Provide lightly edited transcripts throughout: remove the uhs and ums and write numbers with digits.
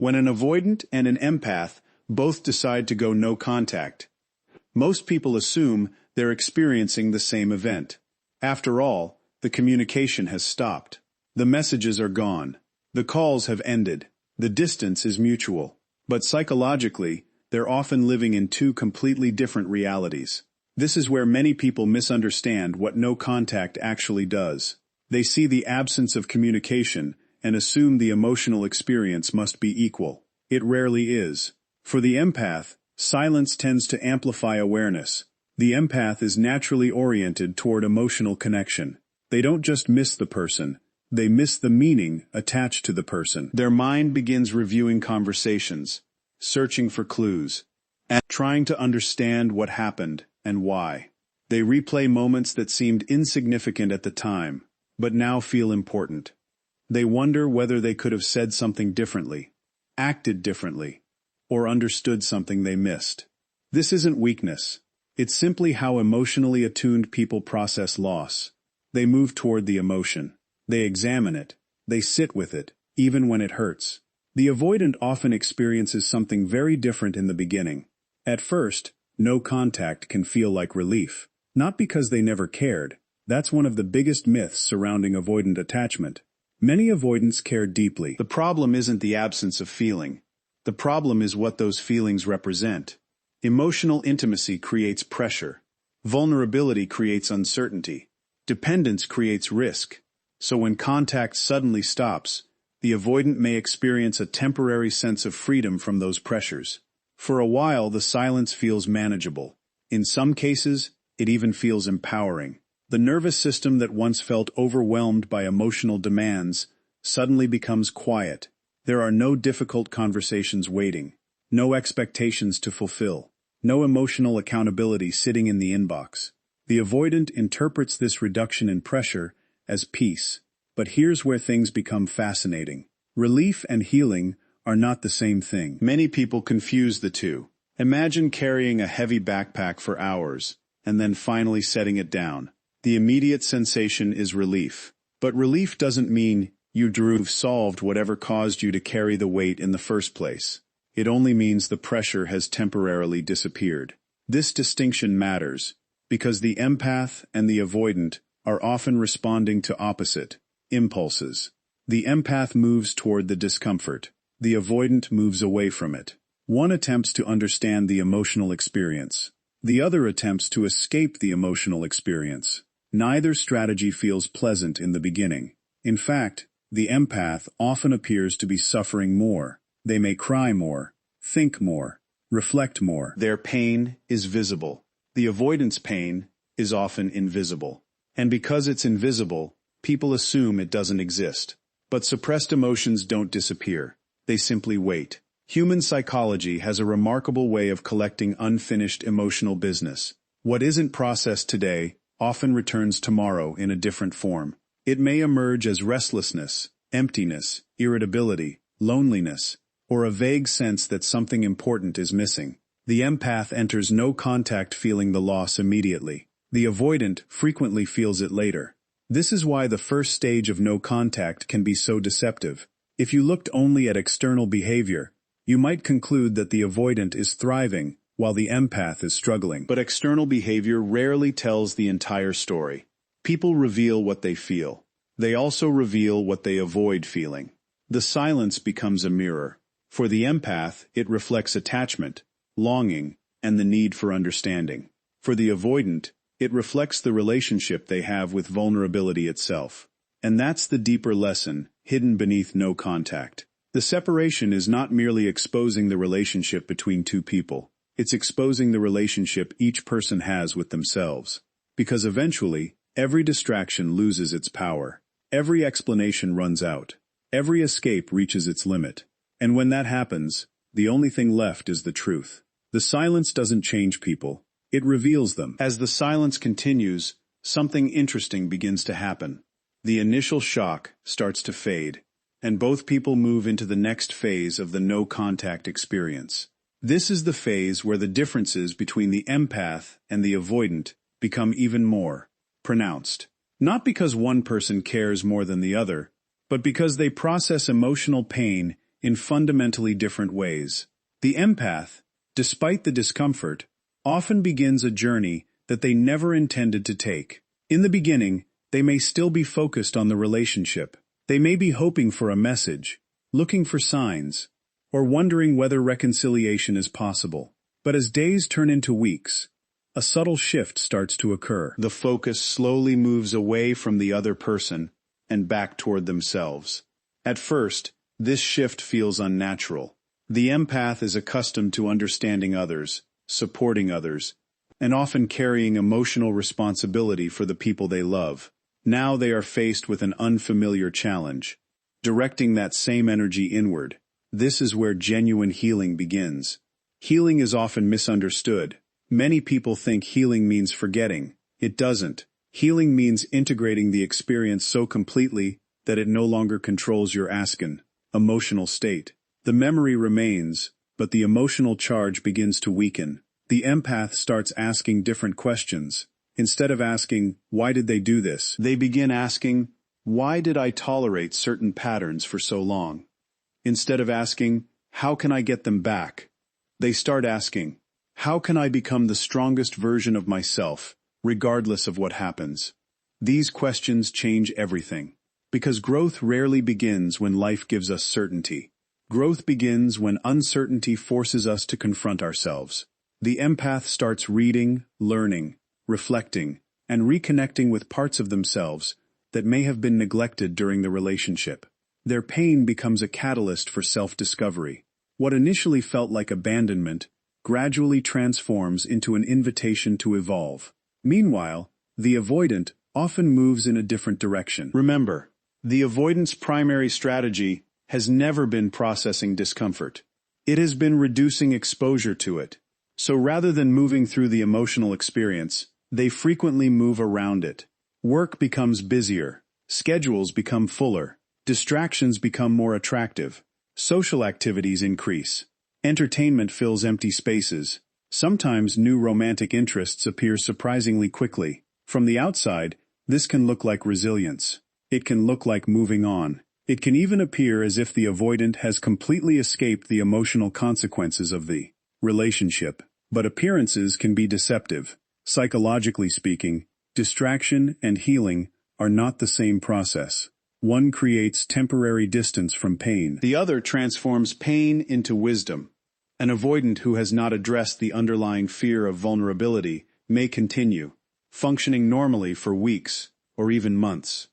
When an avoidant and an empath both decide to go no contact, most people assume they're experiencing the same event. After all, the communication has stopped. The messages are gone. The calls have ended. The distance is mutual. But psychologically, they're often living in two completely different realities. This is where many people misunderstand what no contact actually does. They see the absence of communication and assume the emotional experience must be equal. It rarely is. For the empath, silence tends to amplify awareness. The empath is naturally oriented toward emotional connection. They don't just miss the person, they miss the meaning attached to the person. Their mind begins reviewing conversations, searching for clues, and trying to understand what happened and why. They replay moments that seemed insignificant at the time, but now feel important. They wonder whether they could have said something differently, acted differently, or understood something they missed. This isn't weakness. It's simply how emotionally attuned people process loss. They move toward the emotion. They examine it. They sit with it, even when it hurts. The avoidant often experiences something very different in the beginning. At first, no contact can feel like relief. Not because they never cared. That's one of the biggest myths surrounding avoidant attachment. Many avoidants care deeply. The problem isn't the absence of feeling. The problem is what those feelings represent. Emotional intimacy creates pressure. Vulnerability creates uncertainty. Dependence creates risk. So when contact suddenly stops, the avoidant may experience a temporary sense of freedom from those pressures. For a while, the silence feels manageable. In some cases, it even feels empowering. The nervous system that once felt overwhelmed by emotional demands suddenly becomes quiet. There are no difficult conversations waiting, no expectations to fulfill, no emotional accountability sitting in the inbox. The avoidant interprets this reduction in pressure as peace. But here's where things become fascinating. Relief and healing are not the same thing. Many people confuse the two. Imagine carrying a heavy backpack for hours, and then finally setting it down. The immediate sensation is relief. But relief doesn't mean you've solved whatever caused you to carry the weight in the first place. It only means the pressure has temporarily disappeared. This distinction matters, because the empath and the avoidant are often responding to opposite impulses. The empath moves toward the discomfort. The avoidant moves away from it. One attempts to understand the emotional experience. The other attempts to escape the emotional experience. Neither strategy feels pleasant in the beginning. In fact, the empath often appears to be suffering more. They may cry more, think more, reflect more. Their pain is visible. The avoidant's pain is often invisible. And because it's invisible, people assume it doesn't exist. But suppressed emotions don't disappear. They simply wait. Human psychology has a remarkable way of collecting unfinished emotional business. What isn't processed today often returns tomorrow in a different form. It may emerge as restlessness, emptiness, irritability, loneliness, or a vague sense that something important is missing. The empath enters no contact feeling the loss immediately. The avoidant frequently feels it later. This is why the first stage of no contact can be so deceptive. If you looked only at external behavior, you might conclude that the avoidant is thriving while the empath is struggling. But external behavior rarely tells the entire story. People reveal what they feel. They also reveal what they avoid feeling. The silence becomes a mirror. For the empath, it reflects attachment, longing, and the need for understanding. For the avoidant, it reflects the relationship they have with vulnerability itself. And that's the deeper lesson, hidden beneath no contact. The separation is not merely exposing the relationship between two people. It's exposing the relationship each person has with themselves. Because eventually, every distraction loses its power. Every explanation runs out. Every escape reaches its limit. And when that happens, the only thing left is the truth. The silence doesn't change people. It reveals them. As the silence continues, something interesting begins to happen. The initial shock starts to fade, and both people move into the next phase of the no-contact experience. This is the phase where the differences between the empath and the avoidant become even more pronounced. Not because one person cares more than the other, but because they process emotional pain in fundamentally different ways. The empath, despite the discomfort, often begins a journey that they never intended to take. In the beginning, they may still be focused on the relationship. They may be hoping for a message, looking for signs, or wondering whether reconciliation is possible. But as days turn into weeks, a subtle shift starts to occur. The focus slowly moves away from the other person and back toward themselves. At first, this shift feels unnatural. The empath is accustomed to understanding others, supporting others, and often carrying emotional responsibility for the people they love. Now they are faced with an unfamiliar challenge, directing that same energy inward. This is where genuine healing begins. Healing is often misunderstood. Many people think healing means forgetting. It doesn't. Healing means integrating the experience so completely that it no longer controls your emotional state. The memory remains, but the emotional charge begins to weaken. The empath starts asking different questions. Instead of asking, "Why did they do this?" they begin asking, "Why did I tolerate certain patterns for so long?" Instead of asking, "How can I get them back?" they start asking, "How can I become the strongest version of myself, regardless of what happens?" These questions change everything. Because growth rarely begins when life gives us certainty. Growth begins when uncertainty forces us to confront ourselves. The empath starts reading, learning, reflecting, and reconnecting with parts of themselves that may have been neglected during the relationship. Their pain becomes a catalyst for self-discovery. What initially felt like abandonment gradually transforms into an invitation to evolve. Meanwhile, the avoidant often moves in a different direction. Remember, the avoidant's primary strategy has never been processing discomfort. It has been reducing exposure to it. So rather than moving through the emotional experience, they frequently move around it. Work becomes busier, schedules become fuller, distractions become more attractive, social activities increase, entertainment fills empty spaces. Sometimes new romantic interests appear surprisingly quickly. From the outside, this can look like resilience. It can look like moving on. It can even appear as if the avoidant has completely escaped the emotional consequences of the relationship. But appearances can be deceptive. Psychologically speaking, distraction and healing are not the same process. One creates temporary distance from pain. The other transforms pain into wisdom. An avoidant who has not addressed the underlying fear of vulnerability may continue, functioning normally for weeks or even months.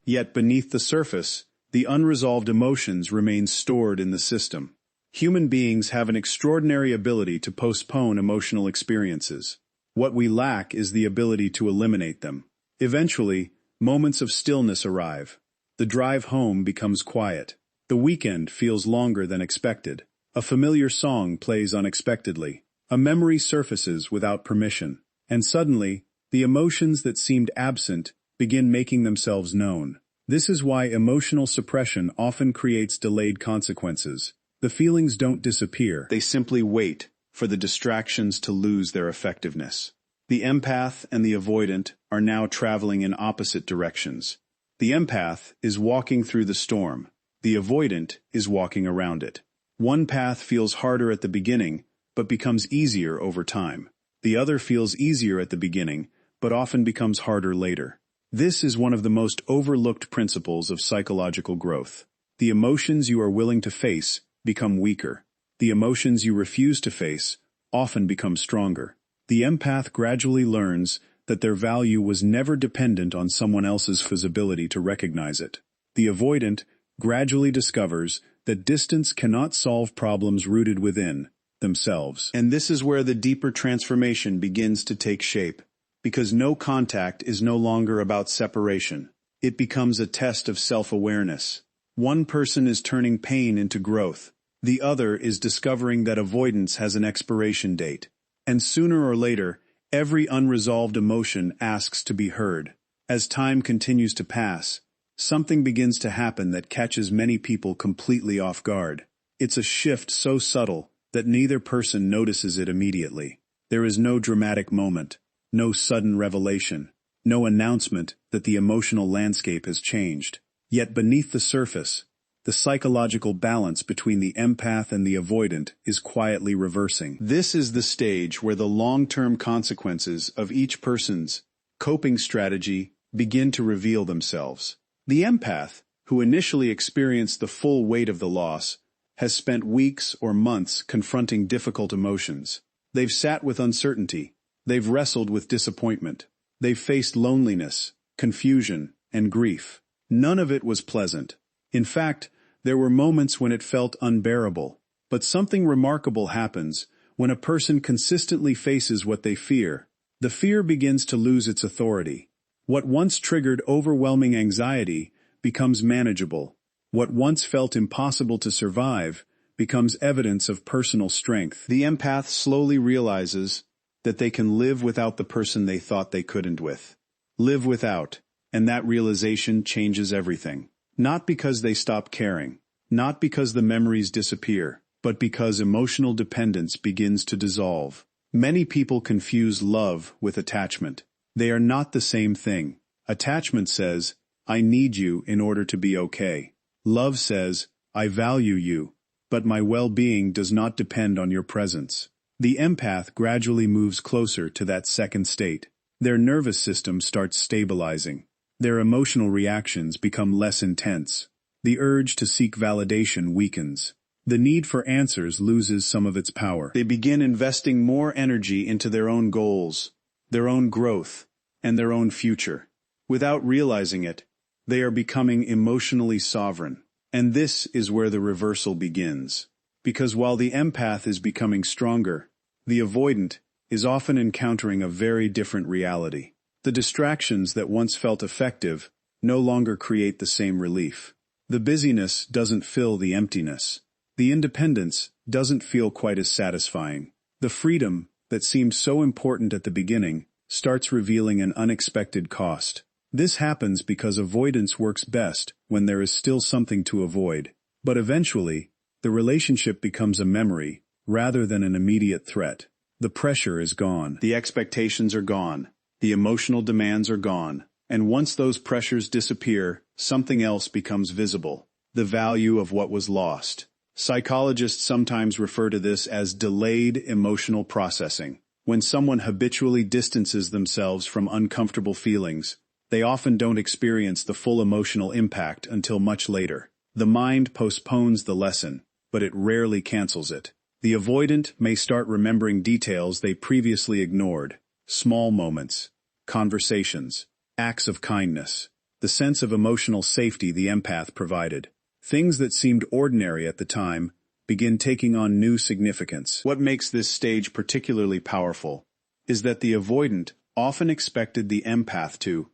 Yet beneath the surface, the unresolved emotions remain stored in the system. Human beings have an extraordinary ability to postpone emotional experiences. What we lack is the ability to eliminate them. Eventually, moments of stillness arrive. The drive home becomes quiet. The weekend feels longer than expected. A familiar song plays unexpectedly. A memory surfaces without permission. And suddenly, the emotions that seemed absent begin making themselves known. This is why emotional suppression often creates delayed consequences. The feelings don't disappear. They simply wait for the distractions to lose their effectiveness. The empath and the avoidant are now traveling in opposite directions. The empath is walking through the storm. The avoidant is walking around it. One path feels harder at the beginning, but becomes easier over time. The other feels easier at the beginning, but often becomes harder later. This is one of the most overlooked principles of psychological growth. The emotions you are willing to face become weaker. The emotions you refuse to face often become stronger. The empath gradually learns that their value was never dependent on someone else's ability to recognize it. The avoidant gradually discovers that distance cannot solve problems rooted within themselves. And this is where the deeper transformation begins to take shape. Because no contact is no longer about separation. It becomes a test of self-awareness. One person is turning pain into growth. The other is discovering that avoidance has an expiration date. And sooner or later, every unresolved emotion asks to be heard. As time continues to pass, something begins to happen that catches many people completely off guard. It's a shift so subtle that neither person notices it immediately. There is no dramatic moment, no sudden revelation, no announcement that the emotional landscape has changed. Yet beneath the surface, The psychological balance between the empath and the avoidant is quietly reversing. This is the stage where the long-term consequences of each person's coping strategy begin to reveal themselves. The empath, who initially experienced the full weight of the loss, has spent weeks or months confronting difficult emotions. They've sat with uncertainty. They've wrestled with disappointment. They've faced loneliness, confusion, and grief. None of it was pleasant. In fact, there were moments when it felt unbearable. But something remarkable happens when a person consistently faces what they fear. The fear begins to lose its authority. What once triggered overwhelming anxiety becomes manageable. What once felt impossible to survive becomes evidence of personal strength. The empath slowly realizes that they can live without the person they thought they couldn't with. Live without, and that realization changes everything. Not because they stop caring, not because the memories disappear, but because emotional dependence begins to dissolve. Many people confuse love with attachment. They are not the same thing. Attachment says, I need you in order to be okay. Love says, I value you, but my well-being does not depend on your presence. The empath gradually moves closer to that second state. Their nervous system starts stabilizing. Their emotional reactions become less intense. The urge to seek validation weakens. The need for answers loses some of its power. They begin investing more energy into their own goals, their own growth, and their own future. Without realizing it, they are becoming emotionally sovereign. And this is where the reversal begins. Because while the empath is becoming stronger, the avoidant is often encountering a very different reality. The distractions that once felt effective no longer create the same relief. The busyness doesn't fill the emptiness. The independence doesn't feel quite as satisfying. The freedom that seemed so important at the beginning starts revealing an unexpected cost. This happens because avoidance works best when there is still something to avoid. But eventually, the relationship becomes a memory rather than an immediate threat. The pressure is gone. The expectations are gone. The emotional demands are gone. And once those pressures disappear, something else becomes visible. The value of what was lost. Psychologists sometimes refer to this as delayed emotional processing. When someone habitually distances themselves from uncomfortable feelings, they often don't experience the full emotional impact until much later. The mind postpones the lesson, but it rarely cancels it. The avoidant may start remembering details they previously ignored. Small moments, conversations, acts of kindness, the sense of emotional safety the empath provided. Things that seemed ordinary at the time begin taking on new significance. What makes this stage particularly powerful is that the avoidant often expected the empath to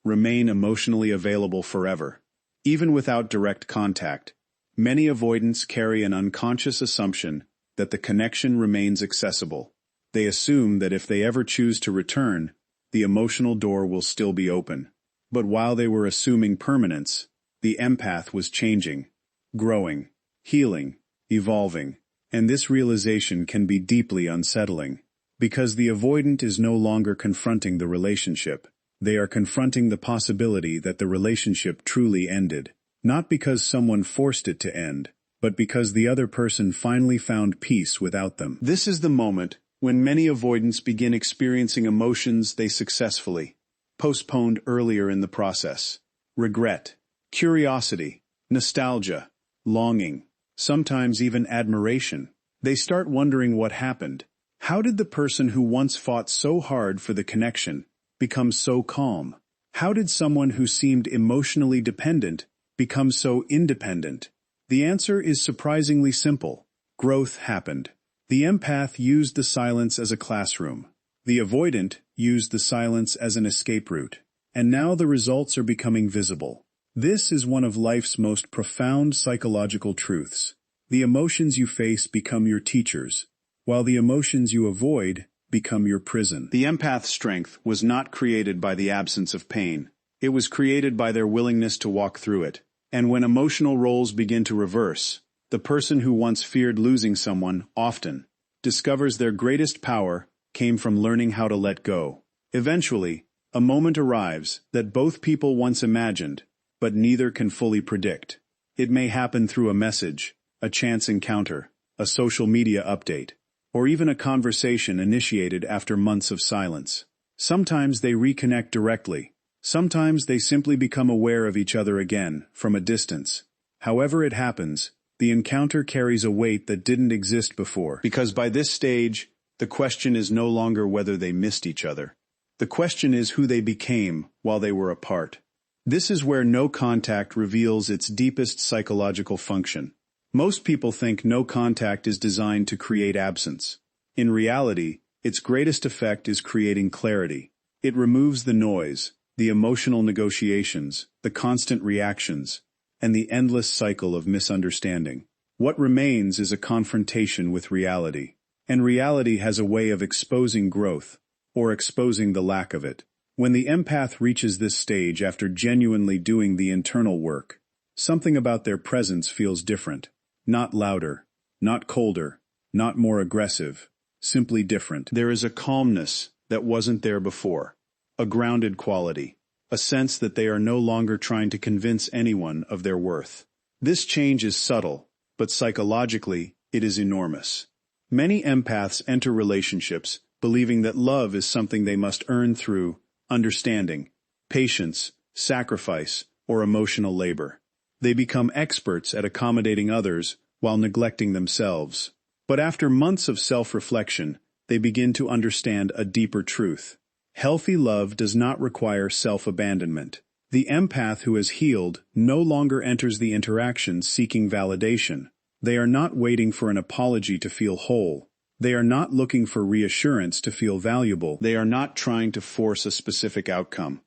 remain emotionally available forever. Even without direct contact, many avoidants carry an unconscious assumption that the connection remains accessible. They assume that if they ever choose to return, the emotional door will still be open. But while they were assuming permanence, the empath was changing, growing, healing, evolving. And this realization can be deeply unsettling. Because the avoidant is no longer confronting the relationship. They are confronting the possibility that the relationship truly ended. Not because someone forced it to end, but because the other person finally found peace without them. This is the moment when many avoidants begin experiencing emotions they successfully postponed earlier in the process. Regret, curiosity, nostalgia, longing, sometimes even admiration. They start wondering what happened. How did the person who once fought so hard for the connection become so calm? How did someone who seemed emotionally dependent become so independent? The answer is surprisingly simple. Growth happened. The empath used the silence as a classroom. The avoidant used the silence as an escape route. And now the results are becoming visible. This is one of life's most profound psychological truths. The emotions you face become your teachers, while the emotions you avoid become your prison. The empath's strength was not created by the absence of pain. It was created by their willingness to walk through it. And when emotional roles begin to reverse, the person who once feared losing someone often discovers their greatest power came from learning how to let go. Eventually, a moment arrives that both people once imagined, but neither can fully predict. It may happen through a message, a chance encounter, a social media update, or even a conversation initiated after months of silence. Sometimes they reconnect directly. Sometimes they simply become aware of each other again, from a distance. However it happens, the encounter carries a weight that didn't exist before. Because by this stage, the question is no longer whether they missed each other. The question is who they became while they were apart. This is where no contact reveals its deepest psychological function. Most people think no contact is designed to create absence. In reality, its greatest effect is creating clarity. It removes the noise, the emotional negotiations, the constant reactions, and the endless cycle of misunderstanding. What remains is a confrontation with reality. And reality has a way of exposing growth, or exposing the lack of it. When the empath reaches this stage after genuinely doing the internal work, something about their presence feels different. Not louder, not colder, not more aggressive, simply different. There is a calmness that wasn't there before, a grounded quality, a sense that they are no longer trying to convince anyone of their worth. This change is subtle, but psychologically, it is enormous. Many empaths enter relationships believing that love is something they must earn through understanding, patience, sacrifice, or emotional labor. They become experts at accommodating others while neglecting themselves. But after months of self-reflection, they begin to understand a deeper truth. Healthy love does not require self-abandonment. The empath who has healed no longer enters the interaction seeking validation. They are not waiting for an apology to feel whole. They are not looking for reassurance to feel valuable. They are not trying to force a specific outcome.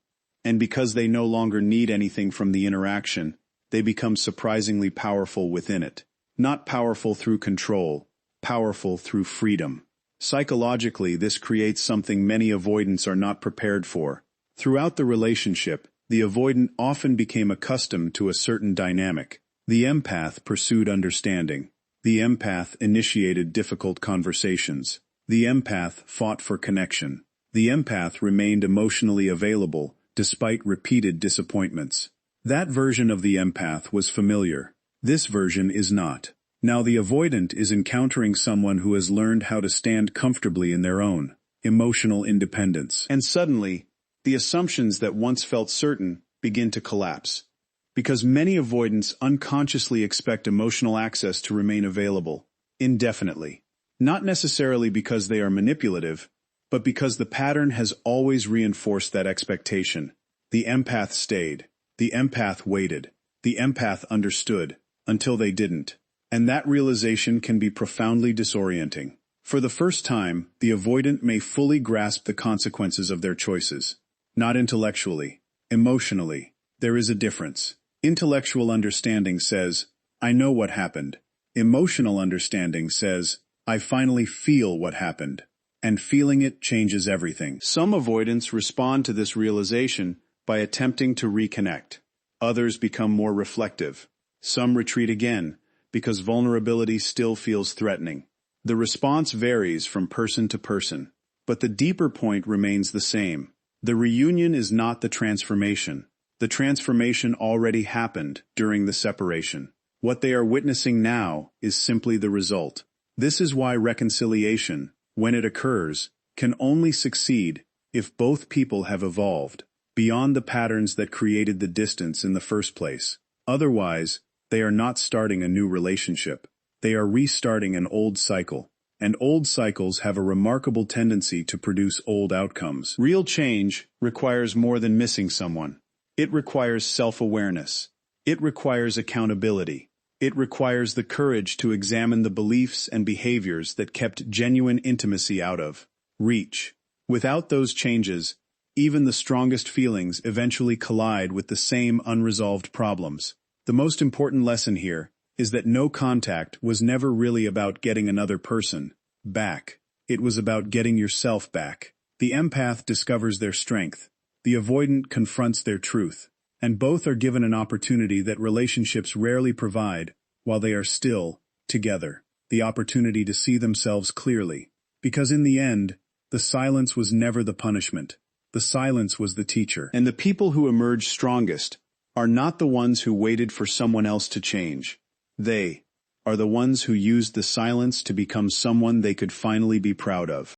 And because they no longer need anything from the interaction, they become surprisingly powerful within it. Not powerful through control, powerful through freedom. Psychologically, this creates something many avoidants are not prepared for. Throughout the relationship, the avoidant often became accustomed to a certain dynamic. The empath pursued understanding. The empath initiated difficult conversations. The empath fought for connection. The empath remained emotionally available despite repeated disappointments. That version of the empath was familiar. This version is not. Now the avoidant is encountering someone who has learned how to stand comfortably in their own emotional independence. And suddenly, the assumptions that once felt certain begin to collapse. Because many avoidants unconsciously expect emotional access to remain available indefinitely. Not necessarily because they are manipulative, but because the pattern has always reinforced that expectation. The empath stayed. The empath waited. The empath understood, until they didn't. And that realization can be profoundly disorienting. For the first time, the avoidant may fully grasp the consequences of their choices. Not intellectually, emotionally. There is a difference. Intellectual understanding says, I know what happened. Emotional understanding says, I finally feel what happened. And feeling it changes everything. Some avoidants respond to this realization by attempting to reconnect. Others become more reflective. Some retreat again, because vulnerability still feels threatening. The response varies from person to person, but the deeper point remains the same. The reunion is not the transformation. The transformation already happened during the separation. What they are witnessing now is simply the result. This is why reconciliation, when it occurs, can only succeed if both people have evolved beyond the patterns that created the distance in the first place. Otherwise, they are not starting a new relationship. They are restarting an old cycle. And old cycles have a remarkable tendency to produce old outcomes. Real change requires more than missing someone. It requires self-awareness. It requires accountability. It requires the courage to examine the beliefs and behaviors that kept genuine intimacy out of reach. Without those changes, even the strongest feelings eventually collide with the same unresolved problems. The most important lesson here is that no contact was never really about getting another person back. It was about getting yourself back. The empath discovers their strength. The avoidant confronts their truth. And both are given an opportunity that relationships rarely provide while they are still together. The opportunity to see themselves clearly. Because in the end, the silence was never the punishment. The silence was the teacher. And the people who emerge strongest are not the ones who waited for someone else to change. They are the ones who used the silence to become someone they could finally be proud of.